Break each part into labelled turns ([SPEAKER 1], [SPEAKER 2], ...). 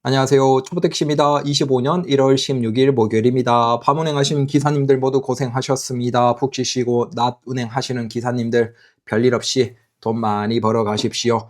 [SPEAKER 1] 안녕하세요. 초보택시입니다. 25년 1월 16일 목요일입니다. 밤 운행하시는 기사님들 모두 고생하셨습니다. 푹 쉬시고 낮 운행하시는 기사님들 별일 없이 돈 많이 벌어 가십시오.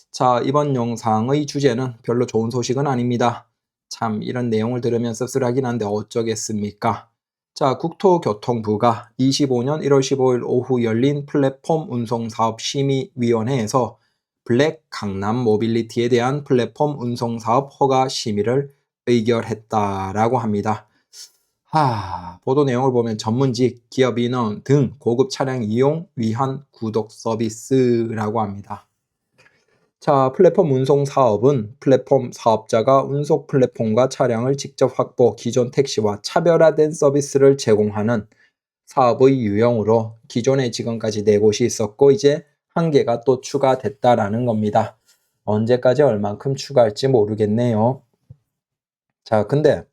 [SPEAKER 1] 자, 이번 영상의 주제는 별로 좋은 소식은 아닙니다. 참 이런 내용을 들으면 씁쓸하긴 한데 어쩌겠습니까? 자, 국토교통부가 25년 1월 15일 오후 열린 플랫폼 운송사업 심의위원회에서 블랙 강남 모빌리티에 대한 플랫폼 운송사업 허가 심의를 의결했다라고 합니다. 보도 내용을 보면 전문직, 기업 인원 등 고급 차량 이용 위한 구독 서비스라고 합니다. 자, 플랫폼 운송 사업은 플랫폼 사업자가 운송 플랫폼과 차량을 직접 확보, 기존 택시와 차별화된 서비스를 제공하는 사업의 유형으로 기존에 지금까지 4곳이 있었고 이제 1개가 또 추가됐다라는 겁니다. 언제까지 얼만큼 추가할지 모르겠네요. 자, 근데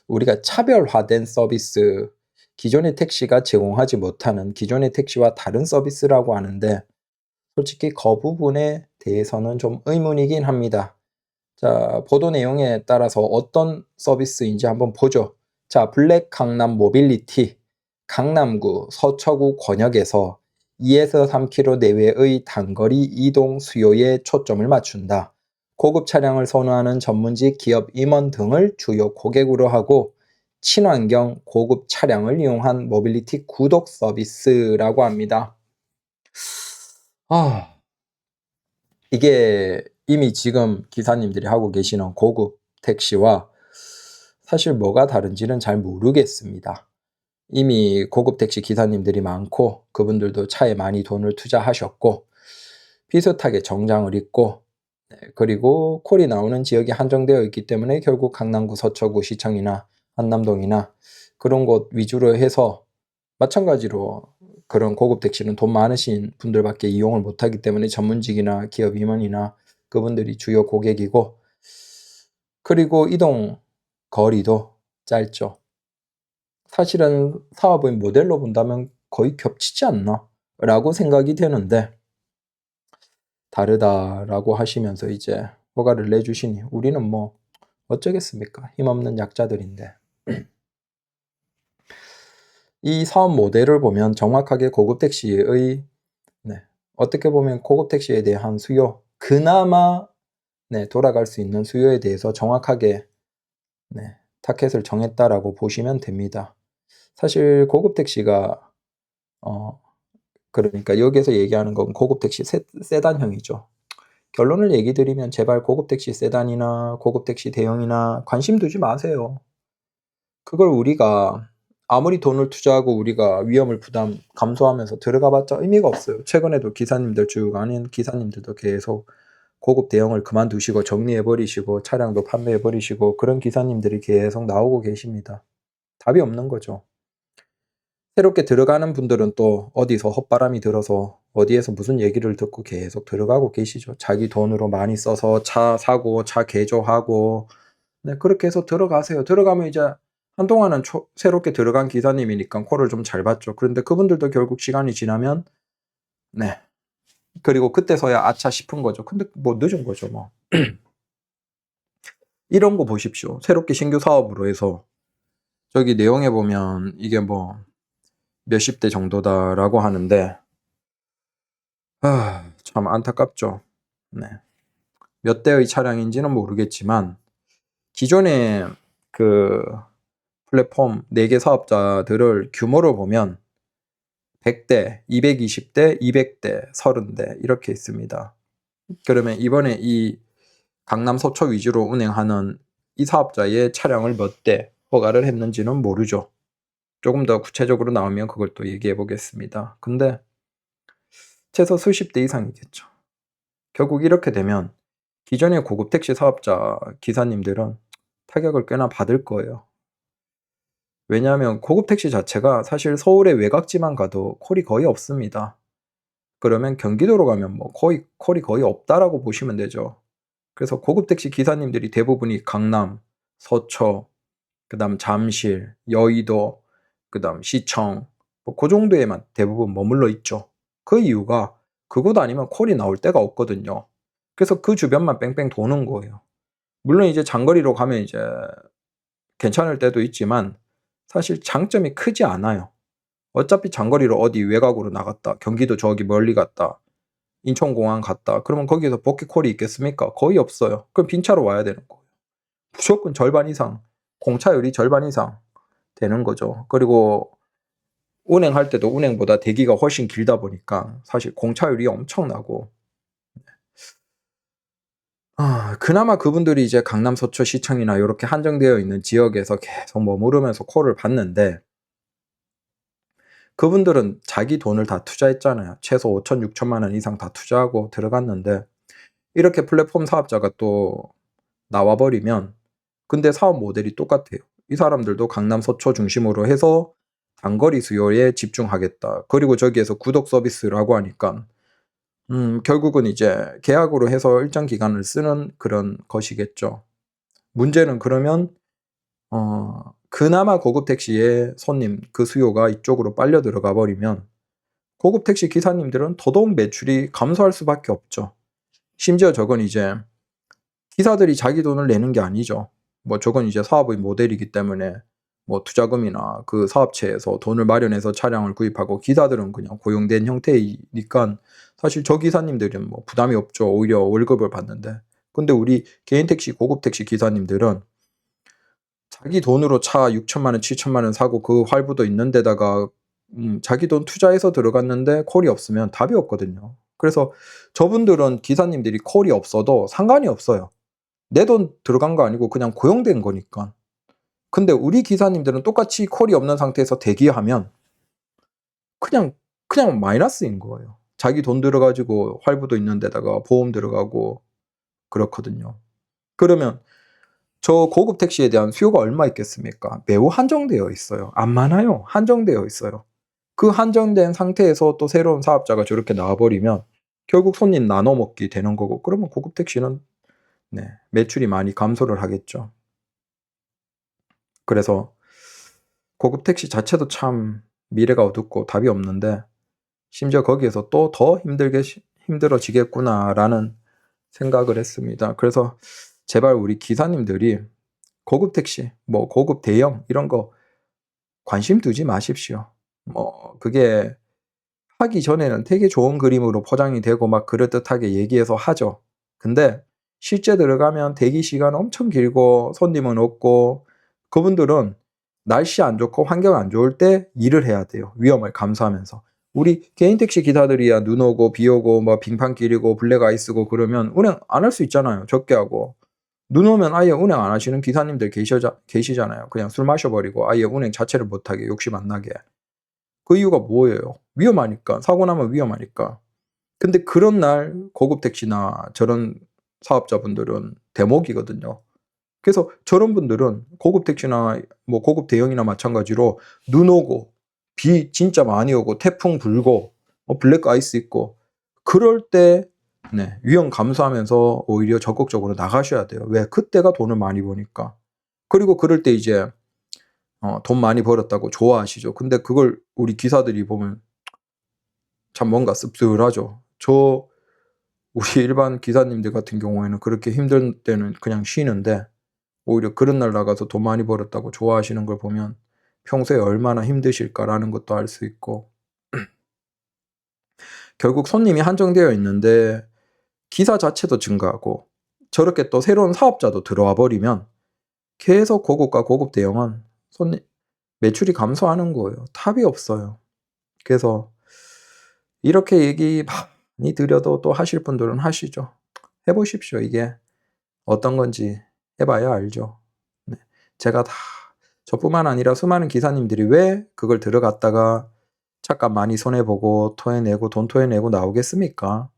[SPEAKER 1] 우리가 차별화된 서비스, 기존의 택시가 제공하지 못하는 기존의 택시와 다른 서비스라고 하는데 솔직히 그 부분에 대해서는 좀 의문이긴 합니다. 자, 보도 내용에 따라서 어떤 서비스인지 한번 보죠. 자, 블랙 강남 모빌리티, 강남구 서초구 권역에서 2에서 3km 내외의 단거리 이동 수요에 초점을 맞춘다. 고급 차량을 선호하는 전문직 기업 임원 등을 주요 고객으로 하고 친환경 고급 차량을 이용한 모빌리티 구독 서비스라고 합니다. 이게 이미 지금 기사님들이 하고 계시는 고급 택시와 사실 뭐가 다른지는 잘 모르겠습니다. 이미 고급 택시 기사님들이 많고 그분들도 차에 많이 돈을 투자하셨고 비슷하게 정장을 입고 그리고 콜이 나오는 지역이 한정되어 있기 때문에 결국 강남구 서초구 시청이나 한남동이나 그런 곳 위주로 해서 마찬가지로 그런 고급 택시는 돈 많으신 분들밖에 이용을 못하기 때문에 전문직이나 기업 임원이나 그분들이 주요 고객이고 그리고 이동 거리도 짧죠. 사실은 사업의 모델로 본다면 거의 겹치지 않나? 라고 생각이 되는데 다르다라고 하시면서 이제 허가를 내주시니 우리는 뭐 어쩌겠습니까? 힘없는 약자들인데. 이 사업 모델을 보면 정확하게 고급 택시의 어떻게 보면 고급 택시에 대한 수요, 그나마 돌아갈 수 있는 수요에 대해서 정확하게 타켓을 정했다라고 보시면 됩니다. 사실 고급 택시가 그러니까 여기에서 얘기하는 건 고급 택시 세단형이죠. 결론을 얘기 드리면 제발 고급 택시 세단이나 고급 택시 대형이나 관심 두지 마세요. 그걸 우리가 아무리 돈을 투자하고 우리가 위험을 감수하면서 들어가 봤자 의미가 없어요. 최근에도 기사님들 쭉 아닌 기사님들도 계속 고급 대형을 그만두시고 정리해 버리시고 차량도 판매해 버리시고 그런 기사님들이 계속 나오고 계십니다. 답이 없는 거죠. 새롭게 들어가는 분들은 또 어디서 헛바람이 들어서 어디에서 무슨 얘기를 듣고 계속 들어가고 계시죠. 자기 돈으로 많이 써서 차 사고 차 개조하고 그렇게 해서 들어가세요. 들어가면 이제 한동안은 새롭게 들어간 기사님이니까 콜을 좀 잘 받죠. 그런데 그분들도 결국 시간이 지나면 그리고 그때서야 아차 싶은 거죠. 근데 뭐 늦은 거죠 뭐. 이런 거 보십시오. 새롭게 신규 사업으로 해서 저기 내용에 보면 이게 뭐 몇십 대 정도다라고 하는데 참 안타깝죠. 몇 대의 차량인지는 모르겠지만 기존의 그 플랫폼 4개 사업자들을 규모로 보면 100대, 220대, 200대, 30대 이렇게 있습니다. 그러면 이번에 이 강남 서초 위주로 운행하는 이 사업자의 차량을 몇 대 허가를 했는지는 모르죠. 조금 더 구체적으로 나오면 그걸 또 얘기해 보겠습니다. 근데 최소 수십 대 이상이겠죠. 결국 이렇게 되면 기존의 고급 택시 사업자 기사님들은 타격을 꽤나 받을 거예요. 왜냐하면 고급 택시 자체가 사실 서울의 외곽지만 가도 콜이 거의 없습니다. 그러면 경기도로 가면 뭐 콜이 거의 없다라고 보시면 되죠. 그래서 고급 택시 기사님들이 대부분이 강남, 서초, 그다음 잠실, 여의도, 그다음 시청 그 정도에만 대부분 머물러 있죠. 그 이유가 그곳 아니면 콜이 나올 데가 없거든요. 그래서 그 주변만 뺑뺑 도는 거예요. 물론 이제 장거리로 가면 이제 괜찮을 때도 있지만 사실 장점이 크지 않아요. 어차피 장거리로 어디 외곽으로 나갔다, 경기도 저기 멀리 갔다, 인천공항 갔다, 그러면 거기에서 버킷콜이 있겠습니까? 거의 없어요. 그럼 빈차로 와야 되는 거예요. 무조건 절반 이상, 공차율이 절반 이상 되는 거죠. 그리고 운행할 때도 운행보다 대기가 훨씬 길다 보니까 사실 공차율이 엄청나고, 그나마 그분들이 이제 강남 서초 시청이나 이렇게 한정되어 있는 지역에서 계속 머무르면서 콜을 받는데, 그분들은 자기 돈을 다 투자했잖아요. 최소 5천, 6천만 원 이상 다 투자하고 들어갔는데, 이렇게 플랫폼 사업자가 또 나와버리면, 근데 사업 모델이 똑같아요. 이 사람들도 강남 서초 중심으로 해서 단거리 수요에 집중하겠다. 그리고 저기에서 구독 서비스라고 하니까 결국은 이제 계약으로 해서 일정 기간을 쓰는 그런 것이겠죠. 문제는 그러면 그나마 고급 택시의 손님 그 수요가 이쪽으로 빨려 들어가 버리면 고급 택시 기사님들은 더더욱 매출이 감소할 수밖에 없죠. 심지어 저건 이제 기사들이 자기 돈을 내는 게 아니죠. 뭐 저건 이제 사업의 모델이기 때문에 뭐 투자금이나 그 사업체에서 돈을 마련해서 차량을 구입하고, 기사들은 그냥 고용된 형태이니까 사실 저 기사님들은 뭐 부담이 없죠. 오히려 월급을 받는데. 근데 우리 개인 택시, 고급 택시 기사님들은 자기 돈으로 차 6천만 원, 7천만 원 사고 그 할부도 있는 데다가 자기 돈 투자해서 들어갔는데 콜이 없으면 답이 없거든요. 그래서 저분들은, 기사님들이 콜이 없어도 상관이 없어요. 내 돈 들어간 거 아니고 그냥 고용된 거니까. 근데 우리 기사님들은 똑같이 콜이 없는 상태에서 대기하면 그냥 마이너스인 거예요. 자기 돈 들어 가지고 할부도 있는 데다가 보험 들어가고 그렇거든요. 그러면 저 고급 택시에 대한 수요가 얼마 있겠습니까? 매우 한정되어 있어요. 안 많아요. 한정되어 있어요. 그 한정된 상태에서 또 새로운 사업자가 저렇게 나와 버리면 결국 손님 나눠 먹기 되는 거고, 그러면 고급 택시는 매출이 많이 감소를 하겠죠. 그래서 고급 택시 자체도 참 미래가 어둡고 답이 없는데, 심지어 거기에서 또 더 힘들어지겠구나라는 생각을 했습니다. 그래서 제발 우리 기사님들이 고급 택시, 뭐 고급 대형 이런 거 관심 두지 마십시오. 뭐 그게 하기 전에는 되게 좋은 그림으로 포장이 되고 막 그럴듯하게 얘기해서 하죠. 근데 실제 들어가면 대기 시간 엄청 길고 손님은 없고, 그분들은 날씨 안 좋고 환경 안 좋을 때 일을 해야 돼요. 위험을 감수하면서. 우리 개인 택시 기사들이야 눈 오고 비 오고 뭐 빙판길이고 블랙 아이스고 그러면 운행 안 할 수 있잖아요. 적게 하고. 눈 오면 아예 운행 안 하시는 기사님들 계시잖아요. 그냥 술 마셔버리고 아예 운행 자체를 못하게, 욕심 안 나게. 그 이유가 뭐예요? 위험하니까. 사고 나면 위험하니까. 근데 그런 날 고급 택시나 저런 사업자분들은 대목이거든요. 그래서 저런 분들은 고급 택시나 뭐 고급 대형이나 마찬가지로 눈 오고 비 진짜 많이 오고 태풍 불고 블랙 아이스 있고 그럴 때 위험 감수하면서 오히려 적극적으로 나가셔야 돼요. 왜? 그때가 돈을 많이 버니까. 그리고 그럴 때 이제 돈 많이 벌었다고 좋아하시죠. 근데 그걸 우리 기사들이 보면 참 뭔가 씁쓸하죠. 우리 일반 기사님들 같은 경우에는 그렇게 힘들 때는 그냥 쉬는데, 오히려 그런 날 나가서 돈 많이 벌었다고 좋아하시는 걸 보면 평소에 얼마나 힘드실까라는 것도 알 수 있고, 결국 손님이 한정되어 있는데 기사 자체도 증가하고 저렇게 또 새로운 사업자도 들어와 버리면 계속 고급과 고급 대형은 매출이 감소하는 거예요. 답이 없어요. 그래서 이렇게 얘기 많이 드려도 또 하실 분들은 하시죠. 해보십시오. 이게 어떤 건지 해봐야 알죠. 제가 다, 저뿐만 아니라 수많은 기사님들이 왜 그걸 들어갔다가 잠깐 많이 손해보고 토해내고 돈 토해내고 나오겠습니까?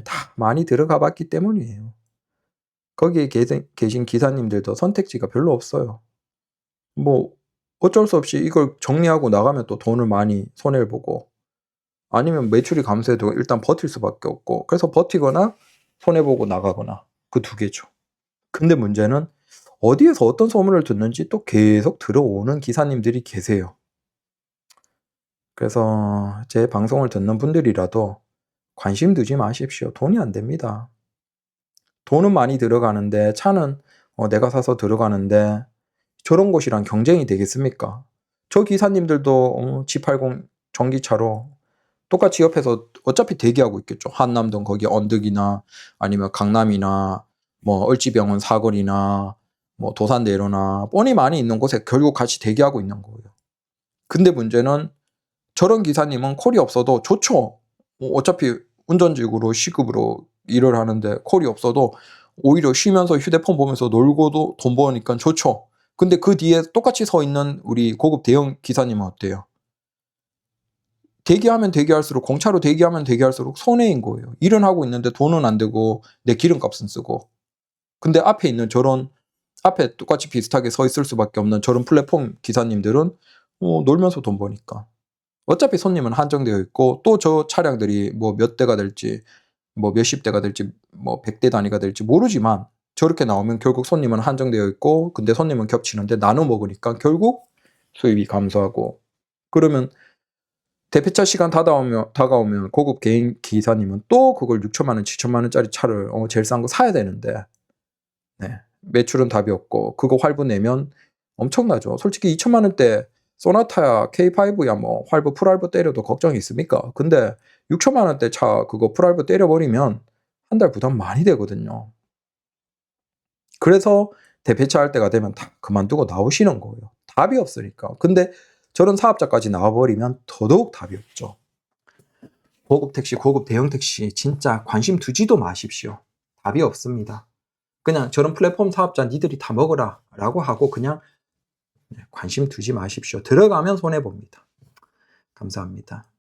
[SPEAKER 1] 다 많이 들어가 봤기 때문이에요. 거기에 계신 기사님들도 선택지가 별로 없어요. 뭐 어쩔 수 없이 이걸 정리하고 나가면 또 돈을 많이 손해를 보고, 아니면 매출이 감소해도 일단 버틸 수밖에 없고, 그래서 버티거나 손해보고 나가거나, 그 두 개죠. 근데 문제는 어디에서 어떤 소문을 듣는지 또 계속 들어오는 기사님들이 계세요. 그래서 제 방송을 듣는 분들이라도 관심 두지 마십시오. 돈이 안 됩니다. 돈은 많이 들어가는데 차는 내가 사서 들어가는데 저런 곳이랑 경쟁이 되겠습니까? 저 기사님들도 G80 전기차로 똑같이 옆에서 어차피 대기하고 있겠죠. 한남동 거기 언덕이나 아니면 강남이나 뭐 을지병원 사거리나 뭐 도산대로나 뻔히 많이 있는 곳에 결국 같이 대기하고 있는 거예요. 근데 문제는 저런 기사님은 콜이 없어도 좋죠. 어차피 운전직으로 시급으로 일을 하는데 콜이 없어도 오히려 쉬면서 휴대폰 보면서 놀고도 돈 버니까 좋죠. 근데 그 뒤에 똑같이 서 있는 우리 고급 대형 기사님은 어때요? 대기하면 대기할수록 공차로 대기하면 대기할수록 손해인 거예요. 일은 하고 있는데 돈은 안 되고 내 기름값은 쓰고. 근데 앞에 있는 저런 앞에 똑같이 비슷하게 서 있을 수밖에 없는 저런 플랫폼 기사님들은 놀면서 돈 버니까. 어차피 손님은 한정되어 있고 또 저 차량들이 뭐 몇 대가 될지 뭐 몇십 대가 될지 뭐 100대 단위가 될지 모르지만 저렇게 나오면 결국 손님은 한정되어 있고 근데 손님은 겹치는데 나눠 먹으니까 결국 수입이 감소하고 그러면 대피차 시간 다가오면 고급 개인 기사님은 또 그걸 6천만 원, 7천만 원짜리 차를 제일 싼 거 사야 되는데 네. 매출은 답이 없고 그거 활부 내면 엄청나죠. 솔직히 2천만 원대 소나타야 K5야 뭐 활부 풀활부 때려도 걱정이 있습니까? 근데 6천만 원대 차 그거 풀활부 때려버리면 한 달 부담 많이 되거든요. 그래서 대폐차 할 때가 되면 다 그만두고 나오시는 거예요. 답이 없으니까. 근데 저런 사업자까지 나와버리면 더더욱 답이 없죠. 고급 택시, 고급 대형 택시 진짜 관심 두지도 마십시오. 답이 없습니다. 그냥 저런 플랫폼 사업자 니들이 다 먹어라 라고 하고 그냥 관심 두지 마십시오. 들어가면 손해봅니다. 감사합니다.